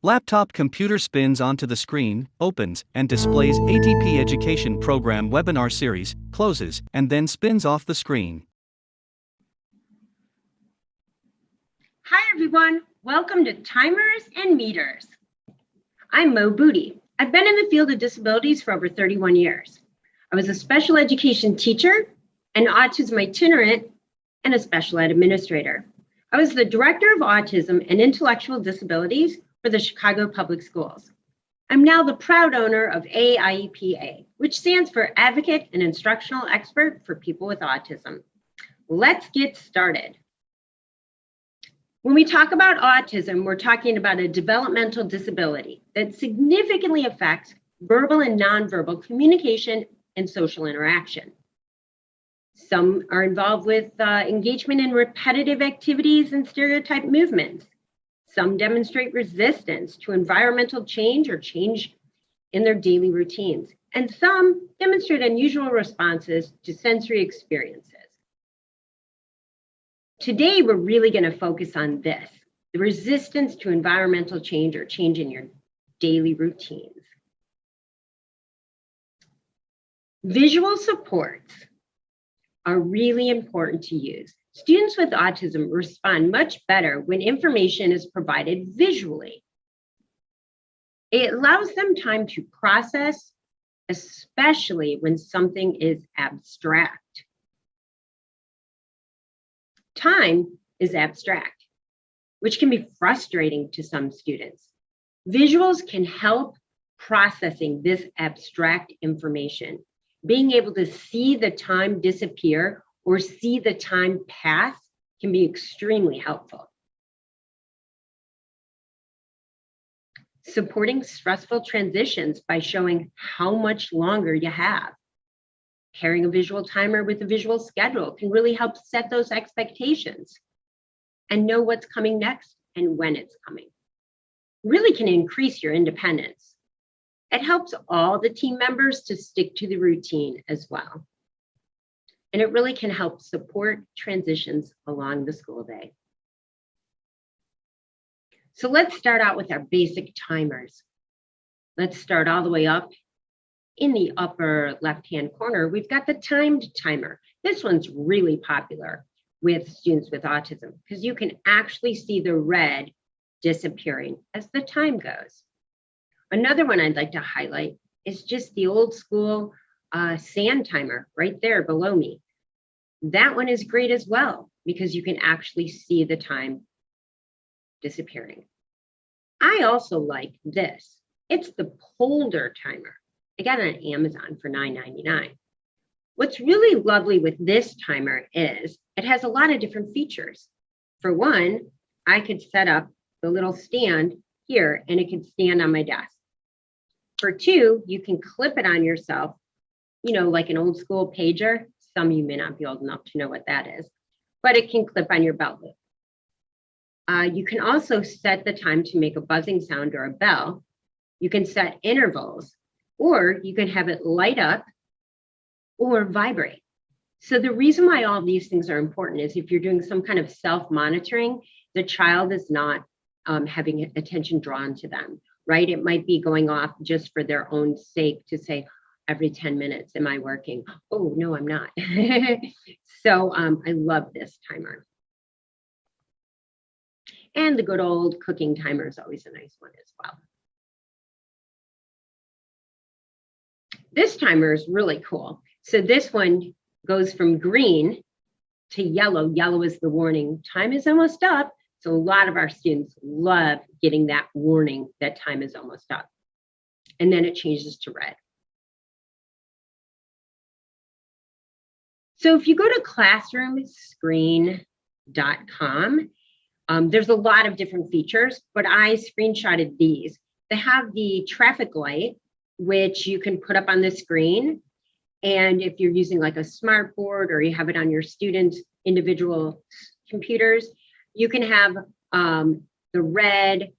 Laptop computer spins onto the screen, opens, and displays ATP Education Program webinar series, closes, and then spins off the screen. Hi everyone, welcome to Timers and Meters. I'm Buti. I've been in the field of disabilities for over 31 years. I was a special education teacher, an autism itinerant, and a special ed administrator. I was the director of autism and intellectual disabilities for the Chicago Public Schools. I'm now the proud owner of AIEPA, which stands for Advocate and Instructional Expert for People with Autism. Let's get started. When we talk about autism, we're talking about a developmental disability that significantly affects verbal and nonverbal communication and social interaction. Some are involved with engagement in repetitive activities and stereotype movements. Some demonstrate resistance to environmental change or change in their daily routines. And some demonstrate unusual responses to sensory experiences. Today, we're really going to focus on this, the resistance to environmental change or change in your daily routines. Visual supports are really important to use. Students with autism respond much better when information is provided visually. It allows them time to process, especially when something is abstract. Time is abstract, which can be frustrating to some students. Visuals can help processing this abstract information. Being able to see the time disappear or see the time pass can be extremely helpful. Supporting stressful transitions by showing how much longer you have. Pairing a visual timer with a visual schedule can really help set those expectations and know what's coming next and when it's coming. Really can increase your independence. It helps all the team members to stick to the routine as well. And it really can help support transitions along the school day. So let's start out with our basic timers. Let's start all the way up. In the upper left-hand corner, we've got the timed timer. This one's really popular with students with autism because you can actually see the red disappearing as the time goes. Another one I'd like to highlight is just the old school sand timer right there below me. That one is great as well because you can actually see the time disappearing. I also like this. It's the Polder Timer. I got it on Amazon for $9.99. What's really lovely with this timer is it has a lot of different features. For one, I could set up the little stand here and it could stand on my desk. For two, you can clip it on yourself, you know, like an old school pager. Some of you may not be old enough to know what that is, but it can clip on your belt loop. You can also set the time to make a buzzing sound or a bell. You can set intervals, or you can have it light up or vibrate. So the reason why all these things are important is if you're doing some kind of self-monitoring, the child is not having attention drawn to them, right? It might be going off just for their own sake to say, every 10 minutes, am I working? Oh, no, I'm not. So I love this timer. And the good old cooking timer is always a nice one as well. This timer is really cool. So this one goes from green to yellow. Yellow is the warning, time is almost up. So a lot of our students love getting that warning that time is almost up. And then it changes to red. So if you go to classroomscreen.com, there's a lot of different features, but I screenshotted these. They have the traffic light, which you can put up on the screen. And if you're using like a smart board or you have it on your students' individual computers, you can have the red,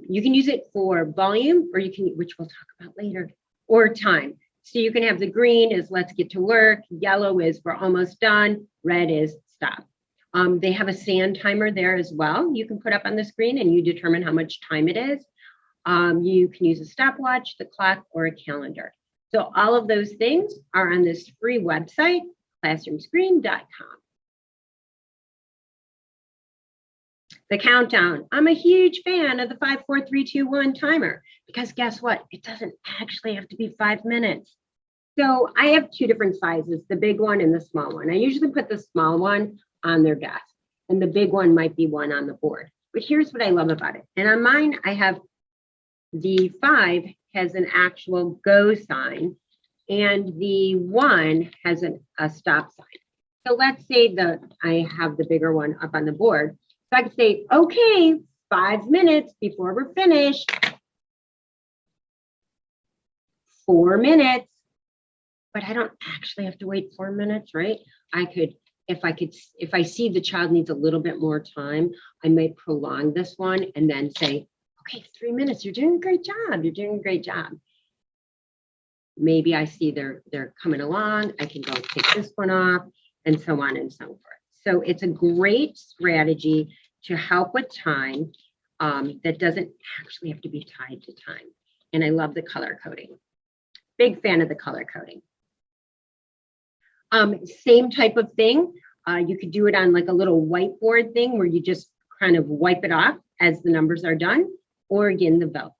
you can use it for volume, or you can, which we'll talk about later, or time. So you can have the green is let's get to work, yellow is we're almost done, red is stop. They have a sand timer there as well. You can put up on the screen and you determine how much time it is. You can use a stopwatch, the clock, or a calendar. So all of those things are on this free website, classroomscreen.com. The countdown. I'm a huge fan of the 5, 4, 3, 2, 1 timer because guess what? It doesn't actually have to be 5 minutes. So I have 2 different sizes, the big one and the small one. I usually put the small one on their desk and the big one might be one on the board. But here's what I love about it. And on mine, I have the 5 has an actual go sign and the 1 has a stop sign. So let's say that I have the bigger one up on the board. So I could say, okay, 5 minutes before we're finished. 4 minutes. But I don't actually have to wait 4 minutes, right? If I see the child needs a little bit more time, I might prolong this one and then say, okay, 3 minutes, you're doing a great job. You're doing a great job. Maybe I see they're coming along. I can go take this one off and so on and so forth. So it's a great strategy to help with time that doesn't actually have to be tied to time. And I love the color coding. Big fan of the color coding. Same type of thing. You could do it on like a little whiteboard thing where you just kind of wipe it off as the numbers are done, or again, the Velcro.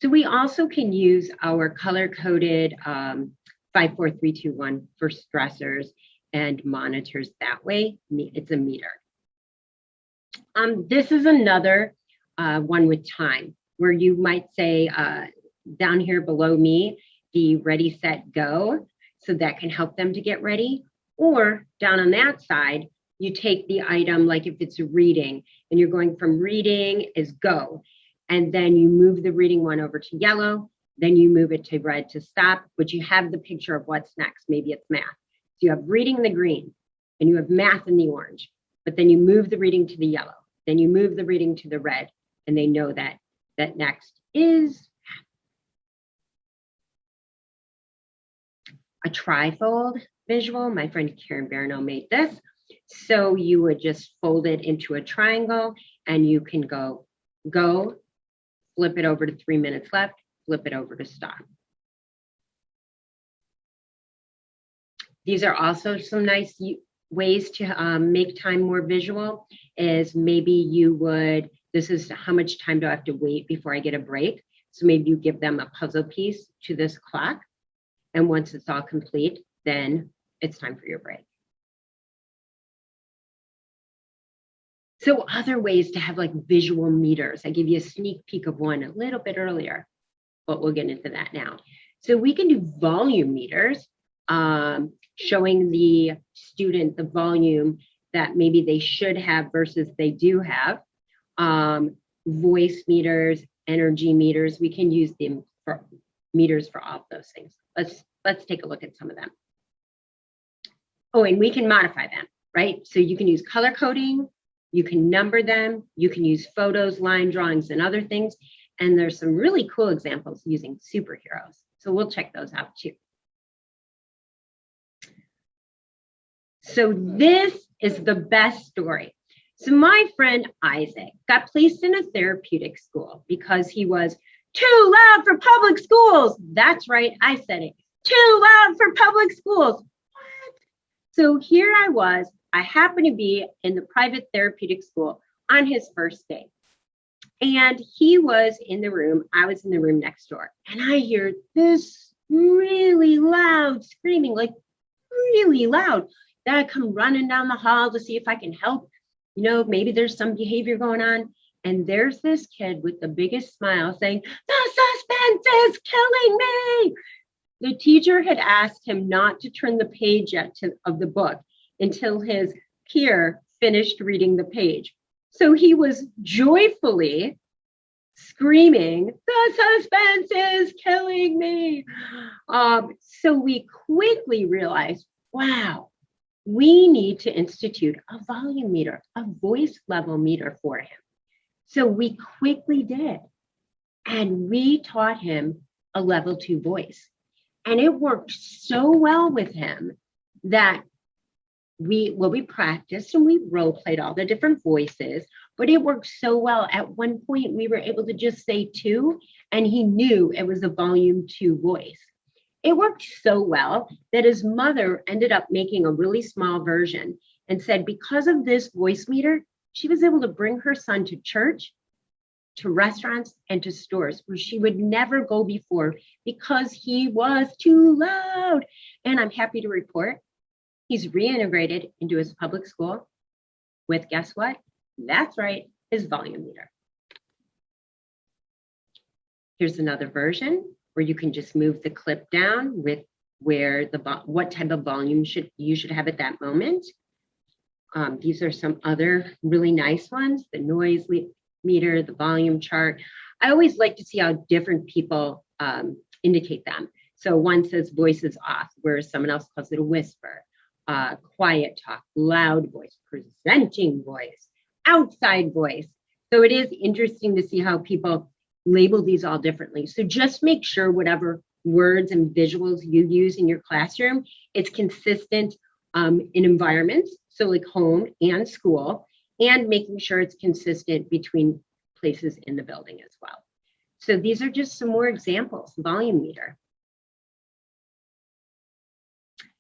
So we also can use our color-coded 5, 4, 3, 2, 1 for stressors and monitors that way. It's a meter. This is another one with time, where you might say down here below me, the ready, set, go. So that can help them to get ready. Or down on that side, you take the item, like if it's reading, and you're going from reading is go. And then you move the reading one over to yellow. Then you move it to red to stop, but you have the picture of what's next. Maybe it's math. So you have reading in the green, and you have math in the orange. But then you move the reading to the yellow. Then you move the reading to the red, and they know that next is a trifold visual. My friend Karen Barno made this. So you would just fold it into a triangle and you can go, flip it over to 3 minutes left, flip it over to stop. These are also some nice ways to make time more visual. Is maybe you would, this is how much time do I have to wait before I get a break? So maybe you give them a puzzle piece to this clock. And once it's all complete, then it's time for your break. So other ways to have like visual meters. I give you a sneak peek of one a little bit earlier, but we'll get into that now. So we can do volume meters, showing the student the volume that maybe they should have versus they do have. Voice meters, energy meters. We can use them for meters for all of those things. Let's take a look at some of them. Oh, and we can modify them, right? So you can use color coding, you can number them, you can use photos, line drawings, and other things. And there's some really cool examples using superheroes. So we'll check those out too. So this is the best story. So my friend Isaac got placed in a therapeutic school because he was too loud for public schools. That's right, I said it. Too loud for public schools. What? So here I was. I happened to be in the private therapeutic school on his first day. And he was in the room. I was in the room next door. And I hear this really loud screaming, like really loud. Then I come running down the hall to see if I can help. You know, maybe there's some behavior going on. And there's this kid with the biggest smile saying, "The suspense is killing me." The teacher had asked him not to turn the page yet of the book until his peer finished reading the page. So he was joyfully screaming, "The suspense is killing me." So we quickly realized, wow, we need to institute a volume meter, a voice level meter for him. So we quickly did. And we taught him a level 2 voice. And it worked so well with him that we practiced and we role played all the different voices, but it worked so well. At one point, we were able to just say 2, and he knew it was a volume 2 voice. It worked so well that his mother ended up making a really small version and said, because of this voice meter, she was able to bring her son to church, to restaurants, and to stores where she would never go before because he was too loud. And I'm happy to report he's reintegrated into his public school with, guess what? That's right, his volume meter. Here's another version where you can just move the clip down with where what type of volume you should have at that moment. These are some other really nice ones, the noise meter, the volume chart. I always like to see how different people indicate them. So one says voices off, whereas someone else calls it a whisper, quiet talk, loud voice, presenting voice, outside voice. So it is interesting to see how people label these all differently. So just make sure whatever words and visuals you use in your classroom, it's consistent in environments, so like home and school, and making sure it's consistent between places in the building as well. So these are just some more examples. Volume meter.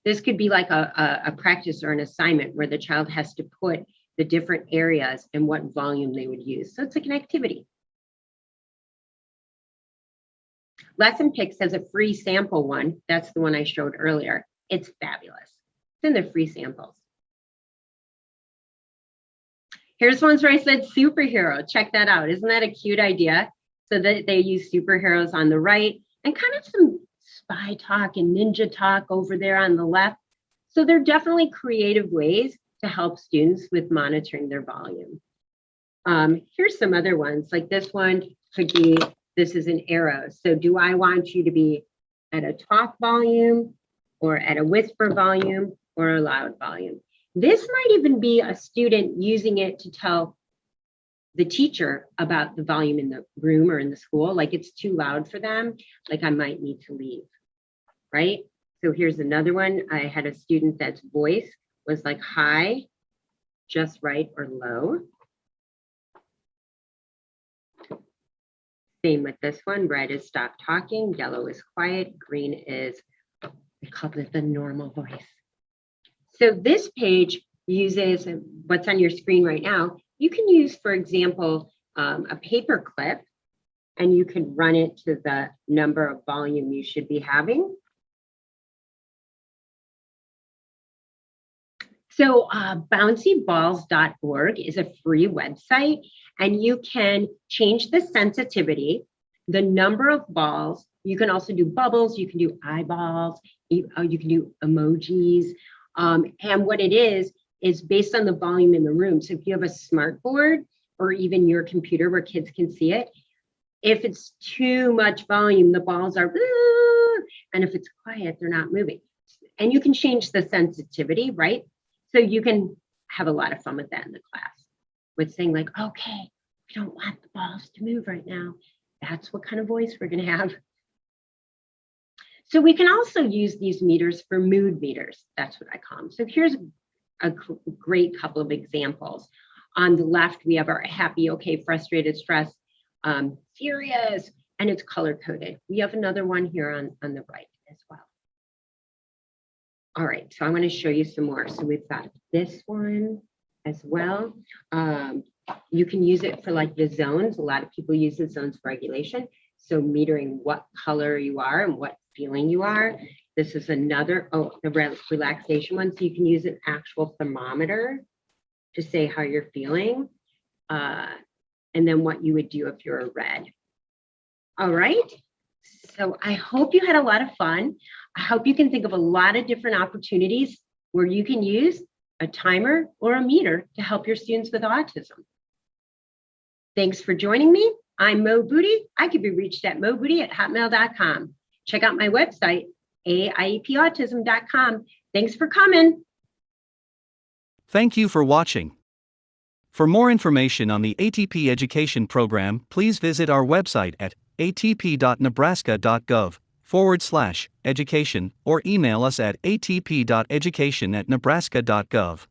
This could be like a practice or an assignment where the child has to put the different areas and what volume they would use. So it's like an activity. Lesson Picks has a free sample one. That's the one I showed earlier. It's fabulous. It's in the free samples. Here's ones where I said superhero. Check that out. Isn't that a cute idea? So that they use superheroes on the right and kind of some spy talk and ninja talk over there on the left. So they're definitely creative ways to help students with monitoring their volume. Here's some other ones. Like this one could be, this is an arrow. So do I want you to be at a talk volume or at a whisper volume or a loud volume? This might even be a student using it to tell the teacher about the volume in the room or in the school, like it's too loud for them, like I might need to leave, right? So here's another one. I had a student that's voice was like high, just right, or low. Same with this one. Red is stop talking, yellow is quiet, green is, we call it the normal voice. So this page uses what's on your screen right now. You can use, for example, a paper clip, and you can run it to the number of volume you should be having. So bouncyballs.org is a free website, and you can change the sensitivity, the number of balls. You can also do bubbles, you can do eyeballs, you can do emojis. And what it is based on the volume in the room. So if you have a smart board or even your computer where kids can see it, if it's too much volume, the balls are, and if it's quiet, they're not moving. And you can change the sensitivity, right? So you can have a lot of fun with that in the class, with saying like, okay, we don't want the balls to move right now. That's what kind of voice we're gonna have. So we can also use these meters for mood meters. That's what I call them. So here's a great couple of examples. On the left, we have our happy, okay, frustrated, stressed, furious, and it's color coded. We have another one here on the right as well. All right, so I'm going to show you some more. So we've got this one as well. You can use it for like the zones. A lot of people use the zones for regulation. So metering what color you are and what feeling you are. This is another, the relaxation one. So you can use an actual thermometer to say how you're feeling. And then what you would do if you're a red. All right. So I hope you had a lot of fun. I hope you can think of a lot of different opportunities where you can use a timer or a meter to help your students with autism. Thanks for joining me. I'm Mo Buti. I can be reached at mobuti@hotmail.com. Check out my website, aiepautism.com. Thanks for coming. Thank you for watching. For more information on the ATP education program, please visit our website at atp.nebraska.gov. /education or email us at atp.education@nebraska.gov.